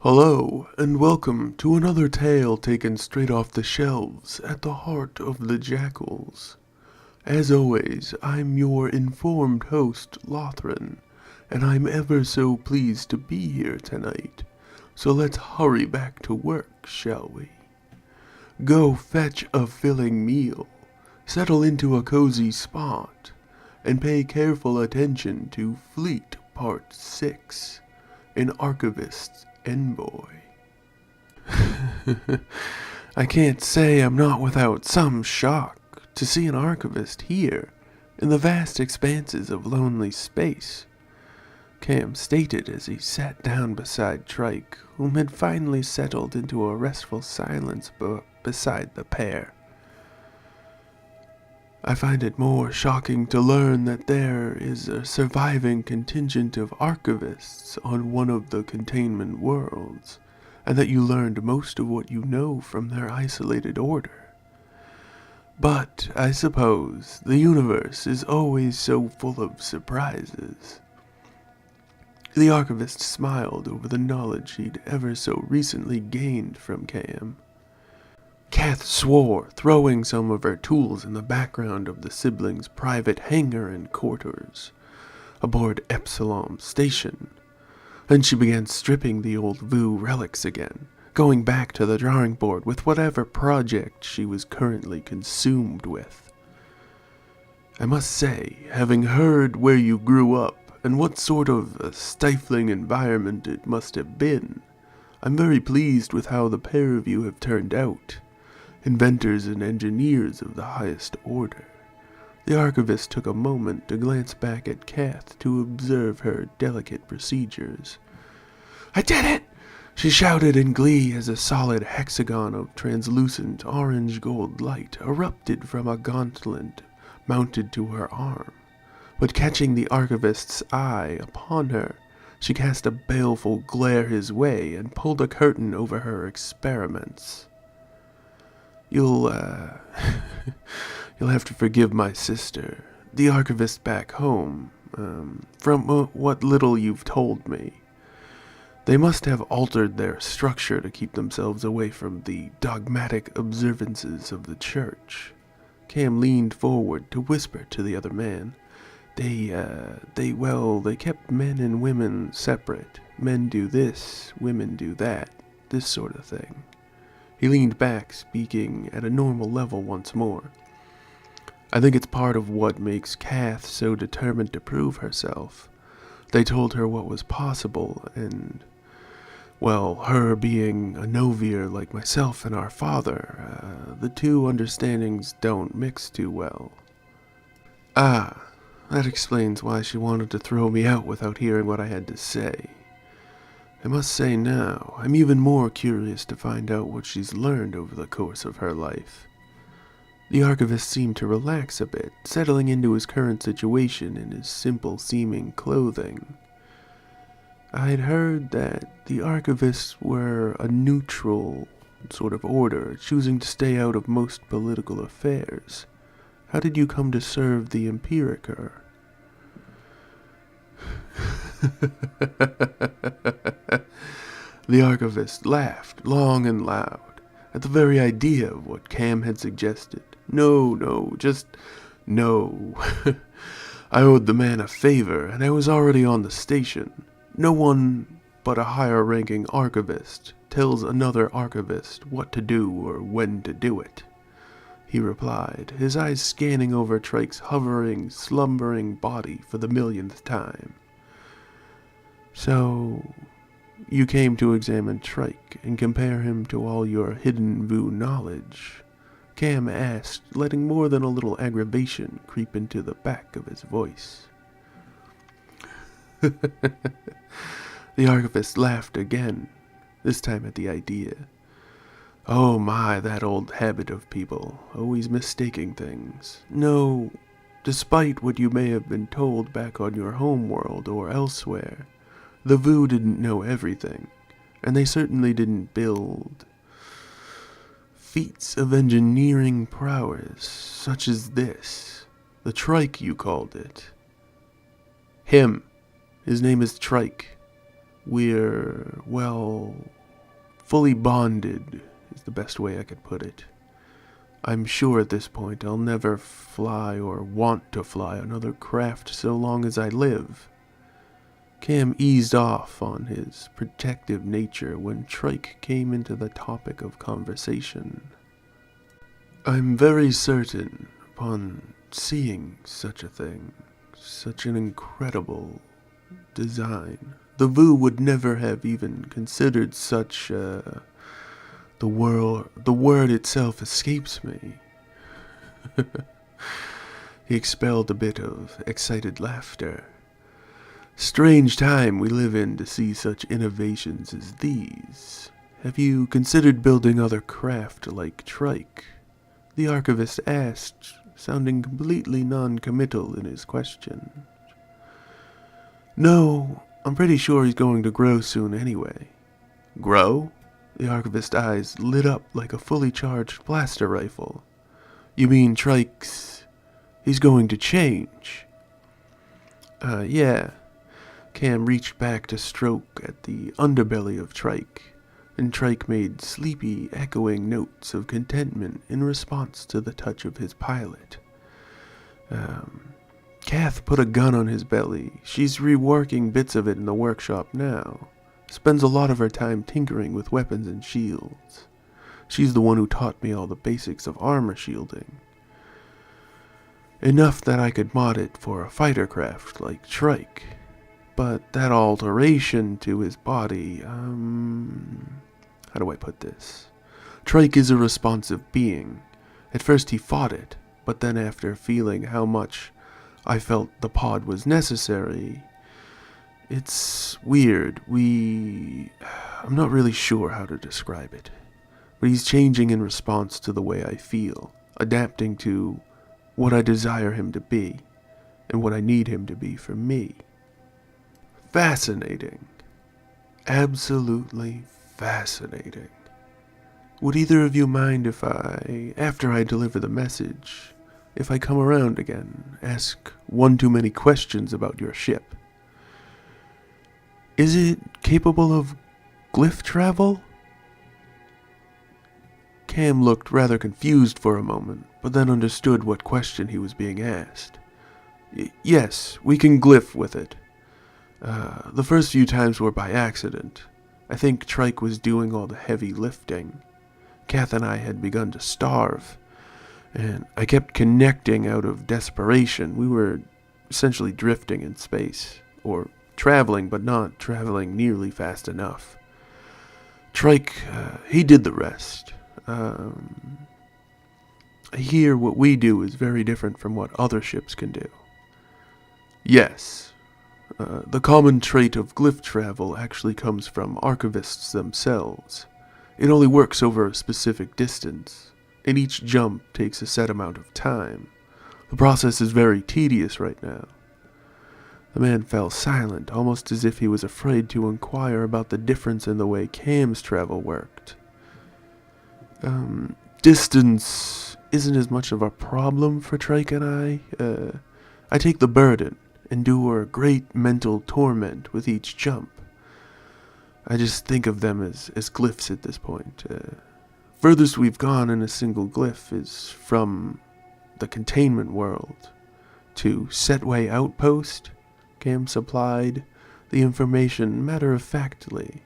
Hello, and welcome to another tale taken straight off the shelves at the heart of the Jakuls. As always, I'm your informed host, Lothran, and I'm ever so pleased to be here tonight. So let's hurry back to work, shall we? Go fetch a filling meal, settle into a cozy spot, and pay careful attention to Fleet Part 6 in Archivist's Envoy. I can't say I'm not without some shock to see an archivist here in the vast expanses of lonely space, Kam stated as he sat down beside Trike, whom had finally settled into a restful silence beside the pair. I find it more shocking to learn that there is a surviving contingent of archivists on one of the containment worlds, and that you learned most of what you know from their isolated order. But I suppose the universe is always so full of surprises. The archivist smiled over the knowledge he'd ever so recently gained from Kam. Kath swore, throwing some of her tools in the background of the siblings' private hangar and quarters aboard Epsilon Station. Then she began stripping the old Vu relics again, going back to the drawing board with whatever project she was currently consumed with. I must say, having heard where you grew up and what sort of a stifling environment it must have been, I'm very pleased with how the pair of you have turned out. Inventors and engineers of the highest order. The archivist took a moment to glance back at Kath to observe her delicate procedures. "I did it!" she shouted in glee as a solid hexagon of translucent orange-gold light erupted from a gauntlet mounted to her arm. But catching the archivist's eye upon her, she cast a baleful glare his way and pulled a curtain over her experiments. You'll have to forgive my sister, the archivist back home, from what little you've told me. They must have altered their structure to keep themselves away from the dogmatic observances of the church. Kam leaned forward to whisper to the other man. They kept men and women separate. Men do this, women do that, this sort of thing. He leaned back, speaking at a normal level once more. I think it's part of what makes Kath so determined to prove herself. They told her what was possible, and, well, her being a Novier like myself and our father, the two understandings don't mix too well. Ah, that explains why she wanted to throw me out without hearing what I had to say. I must say now, I'm even more curious to find out what she's learned over the course of her life. The archivist seemed to relax a bit, settling into his current situation in his simple-seeming clothing. I'd heard that the archivists were a neutral sort of order, choosing to stay out of most political affairs. How did you come to serve the Empiriker? The archivist laughed long and loud at the very idea of what Kam had suggested. No. I owed the man a favor, and I was already on the station. No one but a higher-ranking archivist tells another archivist what to do or when to do it, he replied, his eyes scanning over Trike's hovering, slumbering body for the millionth time. So, you came to examine Trike and compare him to all your hidden Vu knowledge? Kam asked, letting more than a little aggravation creep into the back of his voice. The archivist laughed again, this time at the idea. Oh my, that old habit of people, always mistaking things. No, despite what you may have been told back on your homeworld or elsewhere, the Vu didn't know everything, and they certainly didn't build feats of engineering prowess, such as this. The Trike, you called it. Him. His name is Trike. We're, well, fully bonded is the best way I could put it. I'm sure at this point I'll never fly or want to fly another craft so long as I live. Kam eased off on his protective nature when Trike came into the topic of conversation. I'm very certain, upon seeing such a thing, such an incredible design, the Vu would never have even considered such, the word itself escapes me. He expelled a bit of excited laughter. Strange time we live in to see such innovations as these. Have you considered building other craft like Trike? The Archivist asked, sounding completely non-committal in his question. No, I'm pretty sure he's going to grow soon anyway. Grow? The Archivist's eyes lit up like a fully charged blaster rifle. You mean Trike's... he's going to change? Yeah. Kam reached back to stroke at the underbelly of Trike, and Trike made sleepy, echoing notes of contentment in response to the touch of his pilot. Kath put a gun on his belly. She's reworking bits of it in the workshop now. Spends a lot of her time tinkering with weapons and shields. She's the one who taught me all the basics of armor shielding. Enough that I could mod it for a fighter craft like Trike. But that alteration to his body, how do I put this? Trike is a responsive being. At first he fought it, but then after feeling how much I felt the pod was necessary, it's weird. I'm not really sure how to describe it, but he's changing in response to the way I feel, adapting to what I desire him to be, and what I need him to be for me. Fascinating. Absolutely fascinating. Would either of you mind if after I deliver the message, if I come around again, ask one too many questions about your ship? Is it capable of glyph travel? Kam looked rather confused for a moment, but then understood what question he was being asked. Yes, we can glyph with it. The first few times were by accident. I think Trike was doing all the heavy lifting. Kath and I had begun to starve, and I kept connecting out of desperation. We were essentially drifting in space, or traveling, but not traveling nearly fast enough. Trike, he did the rest. I hear what we do is very different from what other ships can do. Yes. The common trait of glyph travel actually comes from Archivists themselves. It only works over a specific distance, and each jump takes a set amount of time. The process is very tedious right now. The man fell silent, almost as if he was afraid to inquire about the difference in the way Kam's travel worked. Distance isn't as much of a problem for Trike and I. I take the burden. Endure great mental torment with each jump. I just think of them as glyphs at this point. Furthest we've gone in a single glyph is from the containment world to Setway Outpost. Kam supplied the information matter-of-factly.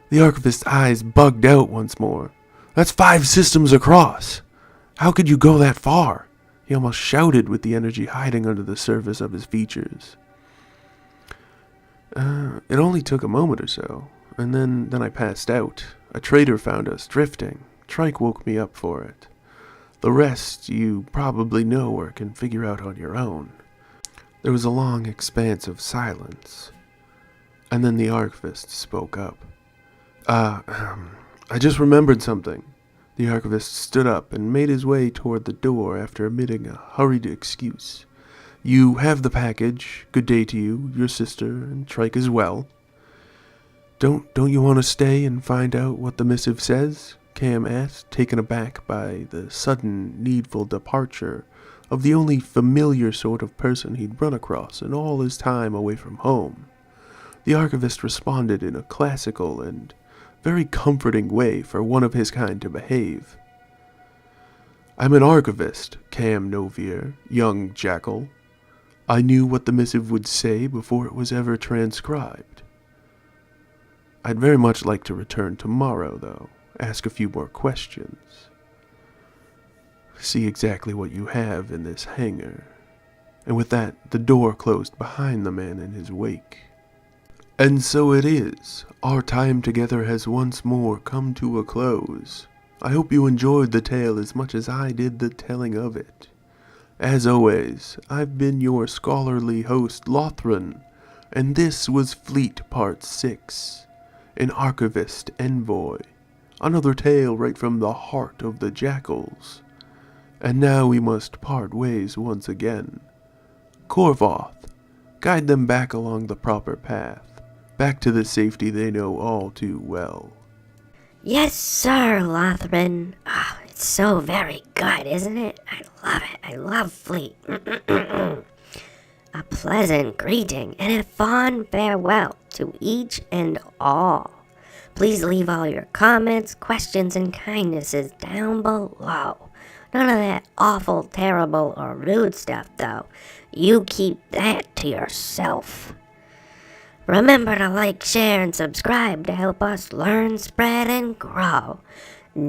The Archivist's eyes bugged out once more. That's 5 systems across. How could you go that far? He almost shouted with the energy hiding under the surface of his features. It only took a moment or so, and then I passed out. A trader found us drifting. Trike woke me up for it. The rest you probably know or can figure out on your own. There was a long expanse of silence, and then the Archivist spoke up. I just remembered something. The Archivist stood up and made his way toward the door after emitting a hurried excuse. You have the package. Good day to you, your sister, and Trike as well. Don't you want to stay and find out what the missive says? Kam asked, taken aback by the sudden, needful departure of the only familiar sort of person he'd run across in all his time away from home. The Archivist responded in a classical and very comforting way for one of his kind to behave. I'm an archivist, Kam young Jackal. I knew what the missive would say before it was ever transcribed. I'd very much like to return tomorrow, though, ask a few more questions. See exactly what you have in this hangar. And with that, the door closed behind the man in his wake. And so it is. Our time together has once more come to a close. I hope you enjoyed the tale as much as I did the telling of it. As always, I've been your scholarly host, Lothran, and this was Fleet Part 6, an Archivist Envoy, another tale right from the heart of the Jakuls. And now we must part ways once again. Korvoth, guide them back along the proper path, back to the safety they know all too well. Yes, sir, Lothran. Oh, it's so very good, isn't it? I love it. I love Fleet. A pleasant greeting and a fond farewell to each and all. Please leave all your comments, questions, and kindnesses down below. None of that awful, terrible, or rude stuff, though. You keep that to yourself. Remember to like, share, and subscribe to help us learn, spread, and grow.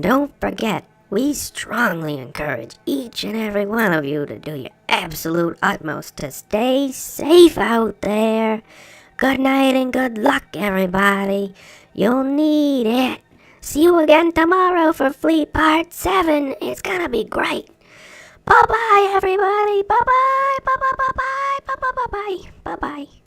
Don't forget, we strongly encourage each and every one of you to do your absolute utmost to stay safe out there. Good night and good luck, everybody. You'll need it. See you again tomorrow for Fleet Part 7. It's gonna be great. Bye-bye, everybody. Bye-bye. Bye-bye. Bye-bye. Bye-bye. Bye-bye. Bye-bye.